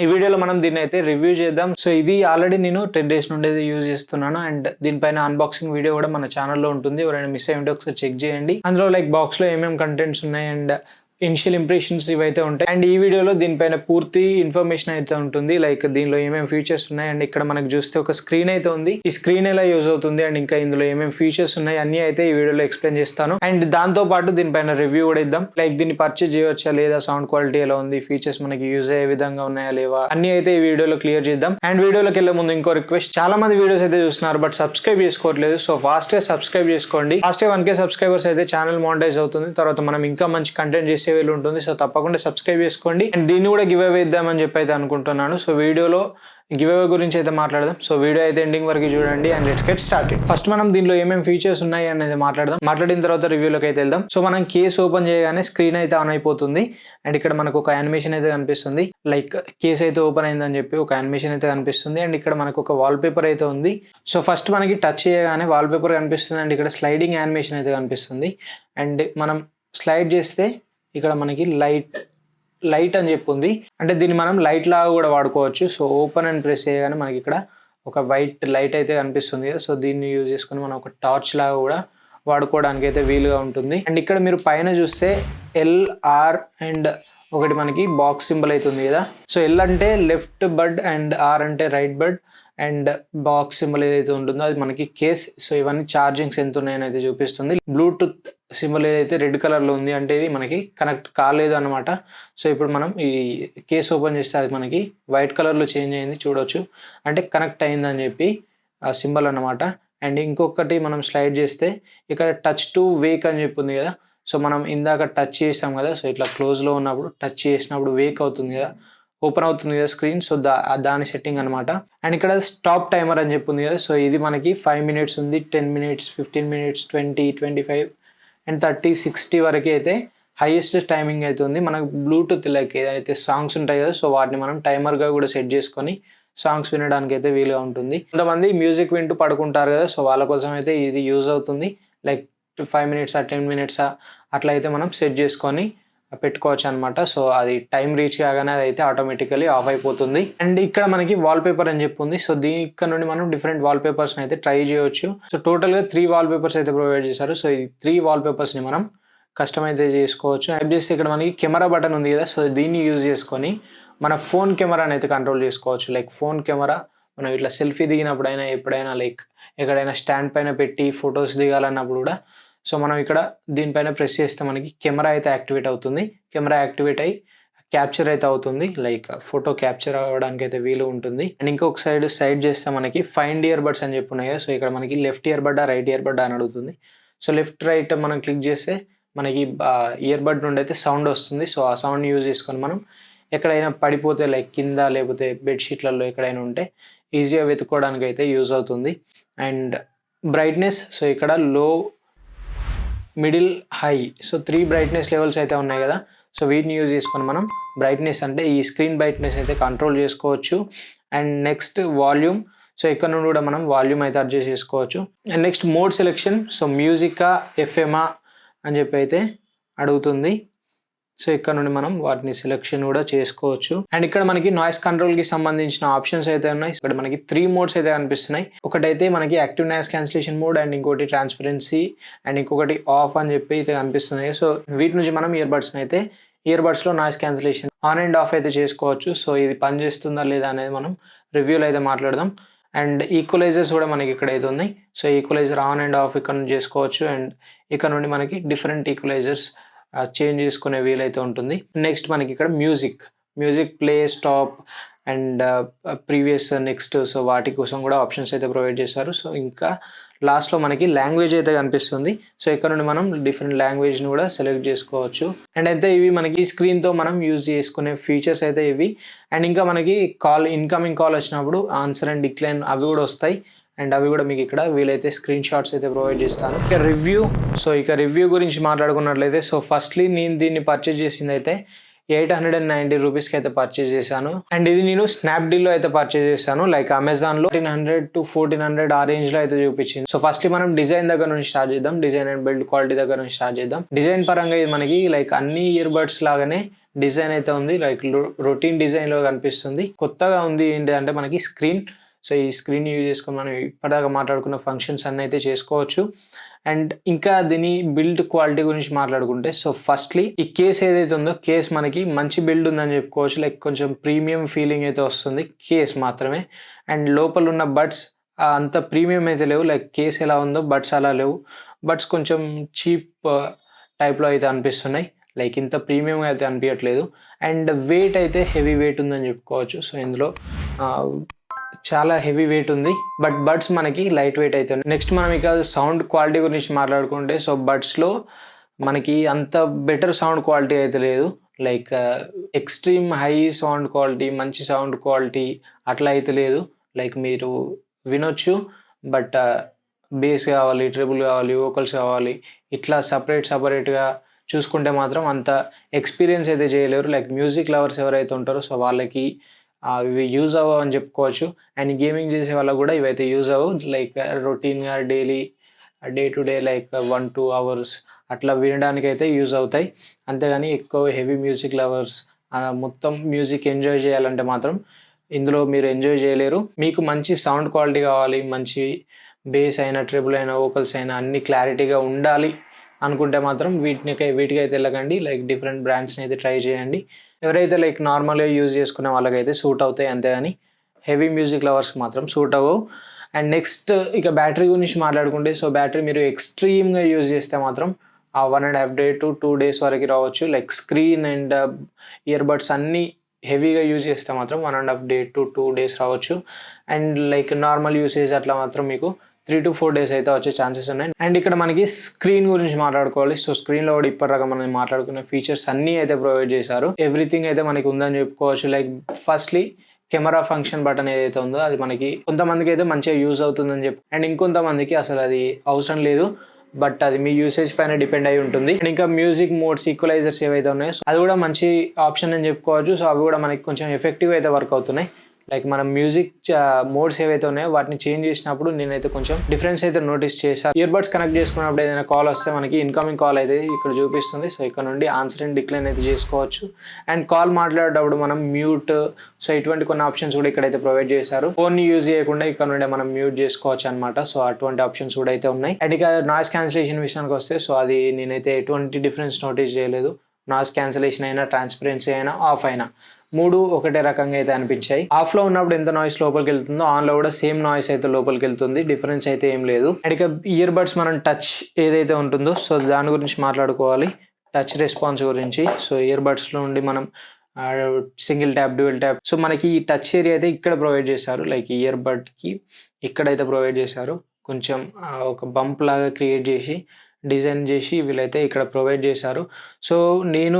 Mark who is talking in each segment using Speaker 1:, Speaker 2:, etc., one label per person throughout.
Speaker 1: ఈ వీడియోలో మనం దీన్ని అయితే రివ్యూ చేద్దాం. సో ఇది ఆల్రెడీ నేను 10 డేస్ నుండి యూజ్ చేస్తున్నాను అండ్ దీనిపైన అన్బాక్సింగ్ వీడియో కూడా మన ఛానల్లో ఉంటుంది. ఎవరైనా మిస్ అయ్యి ఉంటే ఒకసారి చెక్ చేయండి. అందులో లైక్ బాక్స్ లో ఏమేమి కంటెంట్స్ ఉన్నాయి అండ్ ఇనిషియల్ ఇంప్రెషన్స్ ఇవైతే ఉంటాయి. అండ్ ఈ వీడియోలో దీనిపైన పూర్తి ఇన్ఫర్మేషన్ అయితే ఉంటుంది. లైక్ దీనిలో ఏమేమి ఫీచర్స్ ఉన్నాయి అండ్ ఇక్కడ మనకు చూస్తే ఒక స్క్రీన్ అయితే ఉంది. ఈ స్క్రీన్ ఎలా యూజ్ అవుతుంది అండ్ ఇంకా ఇందులో ఏమేమి ఫీచర్స్ ఉన్నాయి అన్ని అయితే ఈ వీడియోలో ఎక్స్ప్లెయిన్ చేస్తాను. అండ్ దాంతో పాటు దీనిపైన రివ్యూ కూడా ఇద్దాం. లైక్ దీన్ని పర్చేజ్ చేయవచ్చా లేదా, సౌండ్ క్వాలిటీ ఎలా ఉంది, ఫీచర్స్ మనకి యూజ్ అయ్యే విధంగా ఉన్నాయా లేవా అన్ని అయితే ఈ వీడియోలో క్లియర్ చేద్దాం. అండ్ వీడియోలోకి వెళ్ళే ముందు ఇంకో రిక్వెస్ట్, చాలా మంది వీడియోస్ అయితే చూస్తున్నారు బట్ సబ్స్క్రైబ్ చేసుకోవట్లేదు. సో ఫాస్ట్ గా సబ్స్క్రైబ్ చేసుకోండి. ఫాస్ట్ 1K సబ్స్క్రైబర్స్ అయితే ఛానల్ మానిటైజ్ అవుతుంది. తర్వాత మనం ఇంకా మంచి కంటెంట్ చేసే వీలు ఉంటుంది. సో తప్పకుండా సబ్స్క్రైబ్ చేసుకోండి. అండ్ దీన్ని కూడా గివ్ అవే ఇద్దామని చెప్పి అయితే అనుకుంటున్నాను. సో వీడియోలో గివ్ అవే గురించి అయితే మాట్లాడదాం. సో వీడియో అయితే ఎండింగ్ వరకు చూడండి and let's get started. First మనం దీనిలో ఏమేమి ఫీచర్స్ ఉన్నాయి అనేది మాట్లాడదాం. మాట్లాడిన తర్వాత రివ్యూలోకి అయితే వెళ్దాం. సో మనం కేస్ ఓపెన్ చేయగానే స్క్రీన్ అయితే ఆన్ అయిపోతుంది అండ్ ఇక్కడ మనకు ఒక యానిమేషన్ అయితే కనిపిస్తుంది. లైక్ కేస్ అయితే ఓపెన్ అయిందని చెప్పి ఒక యానిమేషన్ అయితే కనిపిస్తుంది. అండ్ ఇక్కడ మనకు ఒక వాల్ పేపర్ అయితే ఉంది. సో ఫస్ట్ మనకి టచ్ చేయగానే వాల్ పేపర్ కనిపిస్తుంది అండ్ ఇక్కడ స్లైడింగ్ యానిమేషన్ అయితే కనిపిస్తుంది. అండ్ మనం స్లైడ్ చేస్తే ఇక్కడ మనకి లైట్ అని చెప్పి ఉంది. అంటే దీన్ని మనం లైట్ లాగా కూడా వాడుకోవచ్చు. సో ఓపెన్ అండ్ ప్రెస్ చేయగానే మనకి ఇక్కడ ఒక వైట్ లైట్ అయితే కనిపిస్తుంది. సో దీన్ని యూజ్ చేసుకొని మనం ఒక టార్చ్ లాగా కూడా వాడుకోవడానికి అయితే వీలుగా ఉంటుంది. అండ్ ఇక్కడ మీరు పైన చూస్తే LR అండ్ ఒకటి మనకి బాక్స్ సింబల్ అయితే ఉంది కదా. సో L అంటే లెఫ్ట్ బడ్ అండ్ R అంటే right bud and box symbol ఏదైతే ఉంటుందో అది మనకి కేస్. సో ఇవన్నీ ఛార్జింగ్స్ ఎంత ఉన్నాయని అయితే చూపిస్తుంది. బ్లూటూత్ సింబల్ ఏదైతే రెడ్ కలర్ లో ఉంది అంటే ఇది మనకి కనెక్ట్ కాలేదు అనమాట. సో ఇప్పుడు మనం ఈ కేస్ ఓపెన్ చేస్తే అది మనకి వైట్ కలర్ లో చేంజ్ అయింది చూడొచ్చు. అంటే కనెక్ట్ అయిందని చెప్పి ఆ సింబల్ అనమాట. అండ్ ఇంకొకటి మనం స్లైడ్ చేస్తే ఇక్కడ టచ్ టు వేక్ అని చెప్పి ఉంది కదా. సో మనం ఇందాక టచ్ చేసాం కదా. సో ఇట్లా క్లోజ్ లో ఉన్నప్పుడు టచ్ చేసినప్పుడు వేక్ అవుతుంది కదా, ఓపెన్ అవుతుంది కదా స్క్రీన్. సో దాని సెట్టింగ్ అనమాట. అండ్ ఇక్కడ స్టాప్ టైమర్ అని చెప్పింది కదా. సో ఇది మనకి 5 minutes ఉంది, 10 minutes, 15 minutes, 20, 25 అండ్ 30, 60 వరకు అయితే హైయెస్ట్ టైమింగ్ అయితే ఉంది. మనకు బ్లూటూత్ లైక్ ఏదైతే సాంగ్స్ ఉంటాయి కదా, సో వాటిని మనం టైమర్గా కూడా సెట్ చేసుకొని సాంగ్స్ వినడానికి అయితే వీలుగా ఉంటుంది. కొంతమంది మ్యూజిక్ వింటూ పడుకుంటారు కదా, సో వాళ్ళ కోసం అయితే ఇది యూజ్ అవుతుంది. లైక్ 5 minutes 10 minutes అట్లా అయితే మనం సెట్ చేసుకొని పెట్టుకోవచ్చు అనమాట. సో అది టైం రీచ్ కాగానే అది అయితే ఆటోమేటికలీ ఆఫ్ అయిపోతుంది. అండ్ ఇక్కడ మనకి వాల్ పేపర్ అని చెప్పి ఉంది. సో దీని ఇక్కడ నుండి మనం డిఫరెంట్ వాల్ పేపర్స్ అయితే ట్రై చేయొచ్చు. సో టోటల్ గా 3 వాల్ పేపర్స్ అయితే ప్రొవైడ్ చేశారు. సో ఈ 3 వాల్ పేపర్స్ ని మనం కస్టమైజ్ చేసుకోవచ్చు. టైప్ చేస్తే ఇక్కడ మనకి కెమెరా బటన్ ఉంది కదా. సో దీన్ని యూజ్ చేసుకొని మన ఫోన్ కెమెరాని అయితే కంట్రోల్ చేసుకోవచ్చు. లైక్ ఫోన్ కెమెరా మనం ఇట్లా సెల్ఫీ దిగినప్పుడైనా ఎప్పుడైనా లైక్ ఎక్కడైనా స్టాండ్ పైన పెట్టి ఫొటోస్ దిగాలన్నప్పుడు కూడా సో మనం ఇక్కడ దీనిపైన ప్రెస్ చేస్తే మనకి కెమెరా అయితే యాక్టివేట్ అవుతుంది. కెమెరా యాక్టివేట్ అయ్యి క్యాప్చర్ అయితే అవుతుంది. లైక్ ఫోటో క్యాప్చర్ అవ్వడానికి అయితే వీలు ఉంటుంది. అండ్ ఇంకొక సైడ్ చేస్తే మనకి ఫైండ్ ఇయర్ బడ్స్ అని చెప్పి ఉన్నాయి. సో ఇక్కడ మనకి left ear bud right ear bud అని అడుగుతుంది. సో లెఫ్ట్ రైట్ మనం క్లిక్ చేస్తే మనకి ఇయర్ బడ్ నుండి అయితే సౌండ్ వస్తుంది. సో ఆ సౌండ్ యూజ్ చేసుకొని మనం ఎక్కడైనా పడిపోతే లైక్ కింద లేకపోతే బెడ్షీట్లలో ఎక్కడైనా ఉంటే ఈజీగా వెతుక్కోవడానికి అయితే యూజ్ అవుతుంది. అండ్ బ్రైట్నెస్, సో ఇక్కడ లో, middle, high, so 3 brightness levels అయితే ఉన్నాయి కదా. సో వీటిని యూజ్ చేసుకొని మనం బ్రైట్నెస్ అంటే ఈ స్క్రీన్ బ్రైట్నెస్ అయితే కంట్రోల్ చేసుకోవచ్చు. అండ్ నెక్స్ట్ వాల్యూమ్, సో ఇక్కడ నుండి కూడా మనం వాల్యూమ్ అయితే అడ్జస్ట్ చేసుకోవచ్చు. And next mode selection, so మ్యూజికా ఎఫ్ఎంఆ అని చెప్పి అయితే అడుగుతుంది. సో ఇక్కడ నుండి మనం వాటిని సెలెక్షన్ కూడా చేసుకోవచ్చు. అండ్ ఇక్కడ మనకి నాయిస్ కంట్రోల్ కి సంబంధించిన ఆప్షన్స్ అయితే ఉన్నాయి. ఇక్కడ మనకి 3 మోడ్స్ అయితే కనిపిస్తున్నాయి. ఒకటైతే మనకి active noise cancellation mode and ఇంకోటి ట్రాన్స్పరెన్సీ అండ్ ఇంకొకటి ఆఫ్ అని చెప్పి అయితే కనిపిస్తున్నాయి. సో వీటి నుంచి మనం ఇయర్ బడ్స్ లో noise cancellation on and of అయితే చేసుకోవచ్చు. సో ఇది పనిచేస్తుందా లేదా అనేది మనం రివ్యూలో అయితే మాట్లాడదాం. అండ్ ఈక్వలైజర్స్ కూడా మనకి ఇక్కడ అయితే ఉన్నాయి. So equaliser on and off ఇక్కడ నుంచి చేసుకోవచ్చు. అండ్ ఇక్కడ నుండి మనకి డిఫరెంట్ ఈక్వలైజర్స్ చేంజ్ చేసుకునే వీలైతే ఉంటుంది. నెక్స్ట్ మనకి ఇక్కడ music play, stop and previous, next, so వాటి కోసం కూడా ఆప్షన్స్ అయితే ప్రొవైడ్ చేశారు. సో ఇంకా లాస్ట్లో మనకి లాంగ్వేజ్ అయితే కనిపిస్తుంది. సో ఇక్కడ నుండి మనం డిఫరెంట్ లాంగ్వేజ్ని కూడా సెలెక్ట్ చేసుకోవచ్చు. అండ్ అయితే ఇవి మనకి ఈ స్క్రీన్తో మనం యూజ్ చేసుకునే ఫీచర్స్ అయితే ఇవి. అండ్ ఇంకా మనకి ఇన్కమింగ్ కాల్ వచ్చినప్పుడు ఆన్సర్ అండ్ డిక్లైన్ అవి కూడా వస్తాయి. అండ్ అవి కూడా మీకు ఇక్కడ వీలైతే స్క్రీన్ షాట్స్ అయితే ప్రొవైడ్ చేస్తాను. ఇక రివ్యూ గురించి మాట్లాడుకున్నట్లయితే, సో ఫస్ట్లీ నేను దీన్ని పర్చేజ్ చేసింది అయితే 890 రూపీస్కి అయితే పర్చేజ్ చేశాను. అండ్ ఇది నేను స్నాప్డీల్లో అయితే పర్చేజ్ చేశాను. లైక్ అమెజాన్లో 1300 to 1400 ఆ రేంజ్లో అయితే చూపించింది. సో ఫస్ట్ మనం డిజైన్ దగ్గర నుంచి స్టార్ట్ చేద్దాం. డిజైన్ అండ్ బిల్డ్ క్వాలిటీ దగ్గర నుంచి స్టార్ట్ చేద్దాం. డిజైన్ పరంగా ఇది మనకి లైక్ అన్ని ఇయర్ బడ్స్ లాగానే డిజైన్ అయితే ఉంది. లైక్ రొటీన్ డిజైన్‌లో కనిపిస్తుంది. కొత్తగా ఉంది ఏంటి అంటే మనకి స్క్రీన్. సో, ఈ స్క్రీన్ యూజ్ చేసుకొని మనం ఇప్పటిదాకా మాట్లాడుకున్న ఫంక్షన్స్ అన్నీ అయితే చేసుకోవచ్చు. అండ్ ఇంకా దీని బిల్డ్ క్వాలిటీ గురించి మాట్లాడుకుంటే, సో, ఫస్ట్‌లీ ఈ కేస్ ఏదైతే ఉందో కేస్ మనకి మంచి బిల్డ్ ఉందని చెప్పుకోవచ్చు. లైక్ కొంచెం ప్రీమియం ఫీలింగ్ అయితే వస్తుంది కేస్ మాత్రమే. అండ్ లోపల ఉన్న బడ్స్ అంత ప్రీమియం అయితే లేవు. లైక్ కేస్ ఎలా ఉందో బడ్స్ అలా లేవు. బడ్స్ కొంచెం చీప్ టైప్‌లో అయితే అనిపిస్తున్నాయి. లైక్ ఇంత ప్రీమియంగా అయితే అనిపించట్లేదు. అండ్ వెయిట్ అయితే హెవీ వెయిట్ ఉందని చెప్పుకోవచ్చు. సో, ఇందులో చాలా హెవీ వెయిట్ ఉంది. బట్ బడ్స్ మనకి లైట్ వెయిట్ అయితే ఉన్నాయి. నెక్స్ట్ మనం ఇక సౌండ్ క్వాలిటీ గురించి మాట్లాడుకుంటే, సో, బడ్స్‌లో మనకి అంత బెటర్ సౌండ్ క్వాలిటీ అయితే లేదు. Like extreme high sound quality, మంచి సౌండ్ క్వాలిటీ అట్లా అయితే లేదు. లైక్ మీరు వినొచ్చు. బట్ బేస్ కావాలి, ట్రిబుల్ కావాలి, వోకల్స్ కావాలి, ఇట్లా సపరేట్‌గా చూసుకుంటే మాత్రం అంత ఎక్స్పీరియన్స్ అయితే చేయలేరు. లైక్ మ్యూజిక్ లవర్స్ ఎవరైతే ఉంటారో సో, వాళ్ళకి ఇవి యూజ్ అవ్వవు అని చెప్పుకోవచ్చు. అండ్ గేమింగ్ చేసే వాళ్ళకి కూడా ఇవైతే యూజ్ అవ్వవు. లైక్ రొటీన్‌గా daily day to day like 1-2 hours అట్లా వినడానికైతే యూజ్ అవుతాయి. అంతేగాని ఎక్కువ హెవీ మ్యూజిక్ లవర్స్ మొత్తం మ్యూజిక్ ఎంజాయ్ చేయాలంటే మాత్రం ఇందులో మీరు ఎంజాయ్ చేయలేరు. మీకు మంచి సౌండ్ క్వాలిటీ కావాలి, మంచి బేస్ అయినా, ట్రిబుల్ అయినా, వోకల్స్ అయినా అన్నీ క్లారిటీగా ఉండాలి అనుకుంటే మాత్రం వీటికైతే వెళ్ళకండి. లైక్ డిఫరెంట్ బ్రాండ్స్‌ని అయితే ట్రై చేయండి. ఎవరైతే లైక్ నార్మల్‌గా యూజ్ చేసుకునే వాళ్ళకైతే సూట్ అవుతాయి. అంతేగాని హెవీ మ్యూజిక్ లవర్స్‌కి మాత్రం సూట్ అవ్వవు. అండ్ నెక్స్ట్ ఇక బ్యాటరీ గురించి మాట్లాడుకుంటే, సో, బ్యాటరీ మీరు ఎక్స్ట్రీమ్‌గా యూజ్ చేస్తే మాత్రం 1.5 డే టు 2 డేస్ వరకు రావచ్చు. Like screen and ear buds అన్నీ హెవీగా యూజ్ చేస్తే మాత్రం 1.5 డే టు 2 డేస్ రావచ్చు. అండ్ లైక్ నార్మల్ యూసేజ్ అట్లా మాత్రం మీకు 3-4 డేస్ అయితే వచ్చే ఛాన్సెస్ ఉన్నాయి. అండ్ ఇక్కడ మనకి స్క్రీన్ గురించి మాట్లాడుకోవాలి. సో, స్క్రీన్‌లో కూడా ఇప్పటిదాకా మనం మాట్లాడుకున్న ఫీచర్స్ అన్నీ అయితే ప్రొవైడ్ చేశారు. ఎవ్రీథింగ్ అయితే మనకి ఉందని చెప్పుకోవచ్చు. Like firstly camera function button ఏదైతే ఉందో అది మనకి కొంతమందికి అయితే మంచిగా యూజ్ అవుతుందని అండ్ ఇంకొంతమందికి అసలు అది అవసరం లేదు. బట్ అది మీ యూసేజ్ పైన డిపెండ్ అయి ఉంటుంది. అండ్ ఇంకా మ్యూజిక్ మోడ్స్, ఈక్వలైజర్స్ ఏవైతే ఉన్నాయో అది కూడా మంచి ఆప్షన్ అని చెప్పుకోవచ్చు. సో, అవి కూడా మనకి కొంచెం ఎఫెక్టివ్ అయితే వర్క్ అవుతున్నాయి. లైక్ మనం మ్యూజిక్ మోడ్స్ ఏవైతే ఉన్నాయో వాటిని చేంజ్ చేసినప్పుడు నేనైతే కొంచెం డిఫరెన్స్ అయితే నోటీస్ చేశాను. ఇయర్ బడ్స్ కనెక్ట్ చేసుకున్నప్పుడు ఏదైనా కాల్ వస్తే మనకి ఇన్కమింగ్ కాల్ అయితే ఇక్కడ చూపిస్తుంది. సో, ఇక్కడ నుండి ఆన్సర్ అండ్ డిక్లైన్ అయితే చేసుకోవచ్చు. అండ్ కాల్ మాట్లాడేటప్పుడు మనం మ్యూట్, సో, ఇటువంటి కొన్ని ఆప్షన్స్ కూడా ఇక్కడైతే ప్రొవైడ్ చేశారు. ఫోన్ని యూజ్ చేయకుండా ఇక్కడ నుండి మనం మ్యూట్ చేసుకోవచ్చు అనమాట. సో, అటువంటి ఆప్షన్స్ కూడా అయితే ఉన్నాయి. అండ్ ఇక నాయిస్ క్యాన్సిలేషన్ విషయానికి వస్తే, సో, అది నేనైతే ఎటువంటి డిఫరెన్స్ నోటీస్ చేయలేదు. నాయిస్ క్యాన్సిలేషన్ అయినా, ట్రాన్స్పరెన్సీ అయినా, ఆఫ్ అయినా 3 ఒకటే రకంగా అయితే అనిపించాయి. ఆఫ్లో ఉన్నప్పుడు ఎంత నాయిస్ లోపలికి వెళ్తుందో ఆన్లో కూడా సేమ్ నాయిస్ అయితే లోపలికి వెళ్తుంది. డిఫరెన్స్ అయితే ఏం లేదు. అండ్ ఇక ఇయర్ బడ్స్ మనం టచ్ ఏదైతే ఉంటుందో సో, దాని గురించి మాట్లాడుకోవాలి. టచ్ రెస్పాన్స్ గురించి. సో, ఇయర్ బడ్స్లో నుండి మనం single tap, dual tap, so, మనకి ఈ టచ్ ఏరియా అయితే ఇక్కడ ప్రొవైడ్ చేశారు. లైక్ ఇయర్ బడ్కి ఇక్కడైతే ప్రొవైడ్ చేశారు. కొంచెం ఒక బంప్ లాగా క్రియేట్ చేసి డిజైన్ చేసి వీళ్ళైతే ఇక్కడ ప్రొవైడ్ చేశారు. సో, నేను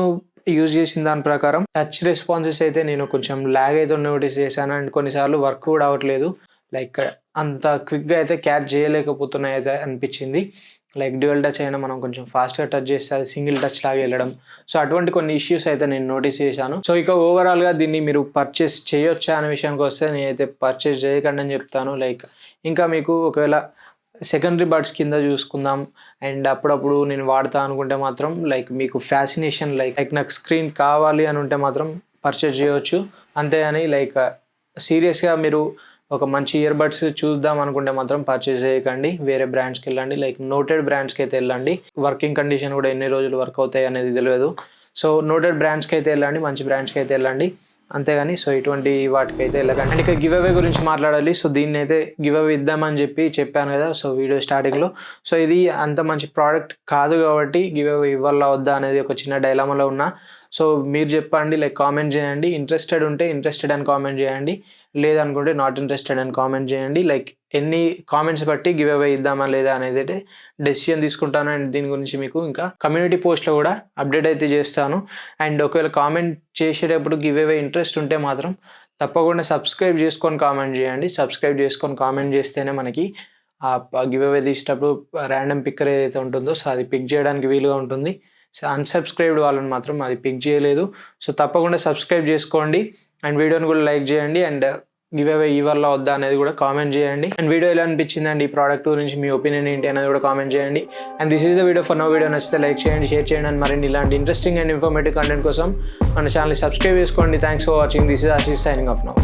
Speaker 1: యూజ్ చేసిన దాని ప్రకారం టచ్ రెస్పాన్సెస్ అయితే నేను కొంచెం ల్యాగ్ అయితే నోటీస్ చేశాను. అండ్ కొన్నిసార్లు వర్క్ కూడా అవ్వట్లేదు. లైక్ అంత క్విక్గా అయితే క్యాచ్ చేయలేకపోతున్నాయి అయితే అనిపించింది. లైక్ డ్యూయల్ టచ్ అయినా మనం కొంచెం ఫాస్ట్గా టచ్ చేస్తే అది సింగిల్ టచ్ లాగా వెళ్ళడం. సో, అటువంటి కొన్ని ఇష్యూస్ అయితే నేను నోటీస్ చేశాను. సో, ఇక ఓవరాల్గా దీన్ని మీరు పర్చేస్ చేయొచ్చా అనే విషయానికి వస్తే నేనైతే పర్చేస్ చేయకండి అని చెప్తాను. లైక్ ఇంకా మీకు ఒకవేళ సెకండరీ బడ్స్ కింద చూసుకుందాం అండ్ అప్పుడప్పుడు నేను వాడతా అనుకుంటే మాత్రం లైక్ మీకు ఫ్యాసినేషన్ లైక్ నాకు స్క్రీన్ కావాలి అని ఉంటే మాత్రం పర్చేస్ చేయవచ్చు. అంతేగాని లైక్ సీరియస్గా మీరు ఒక మంచి ఇయర్ బడ్స్ చూద్దాం అనుకుంటే మాత్రం పర్చేస్ చేయకండి. వేరే బ్రాండ్స్కి వెళ్ళండి. లైక్ నోటెడ్ బ్రాండ్స్కి అయితే వెళ్ళండి. వర్కింగ్ కండిషన్ కూడా ఎన్ని రోజులు వర్క్ అవుతాయి అనేది తెలియదు. సో, నోటెడ్ బ్రాండ్స్కి అయితే వెళ్ళండి, మంచి బ్రాండ్స్కి అయితే వెళ్ళండి. అంతేగాని సో, ఇటువంటి వాటికైతే వెళ్ళకండి. అండ్ ఇక గివ్ అవే గురించి మాట్లాడాలి. సో, దీన్ని అయితే గివ్ అవే ఇద్దామని చెప్పాను కదా సో, వీడియో స్టార్టింగ్లో. సో, ఇది అంత మంచి ప్రోడక్ట్ కాదు కాబట్టి గివ్ అవే ఇవ్వాలా వద్దా అనేది ఒక చిన్న డైలమాలో ఉన్నా. సో, మీరు చెప్పండి. లైక్ కామెంట్ చేయండి. ఇంట్రెస్టెడ్ ఉంటే ఇంట్రెస్టెడ్ అని కామెంట్ చేయండి. లేదనుకుంటే నాట్ ఇంట్రెస్టెడ్ అని కామెంట్ చేయండి. లైక్ ఎన్ని కామెంట్స్ బట్టి గివ్ అవే ఇద్దామా లేదా అనేది అయితే డెసిషన్ తీసుకుంటాను. అండ్ దీని గురించి మీకు ఇంకా కమ్యూనిటీ పోస్ట్లో కూడా అప్డేట్ అయితే చేస్తాను. అండ్ ఒకవేళ కామెంట్ చేసేటప్పుడు గివ్ అవే ఇంట్రెస్ట్ ఉంటే మాత్రం తప్పకుండా సబ్స్క్రైబ్ చేసుకొని కామెంట్ చేయండి. సబ్స్క్రైబ్ చేసుకొని కామెంట్ చేస్తేనే మనకి గివ్ అవే తీసేటప్పుడు ర్యాండమ్ పిక్కర్ ఏదైతే ఉంటుందో సో, అది పిక్ చేయడానికి వీలుగా ఉంటుంది. సో, అన్సబ్స్క్రైబ్డ్ వాళ్ళని మాత్రం అది పిక్ చేయలేదు. సో, తప్పకుండా సబ్స్క్రైబ్ చేసుకోండి. అండ్ వీడియోని కూడా లైక్ చేయండి. అండ్ గివ్ అవే ఇవ్వాలా వద్దా అనేది కూడా కామెంట్ చేయండి. అండ్ వీడియో ఎలా అనిపించింది అండి, ఈ ప్రోడక్ట్ గురించి మీ ఒపీనియన్ ఏంటి అనేది కూడా కామెంట్ చేయండి. And this is the video for now. Video నచ్చితే లైక్ చేయండి, షేర్ చేయండి. అండ్ మరిన్ని ఇలాంటి ఇంట్రెస్టింగ్ అండ్ ఇన్ఫర్మేటివ్ కంటెంట్ కోసం మన ఛానల్ సబ్స్క్రైబ్ చేసుకోండి. Thanks for watching. This is Ashish signing off now.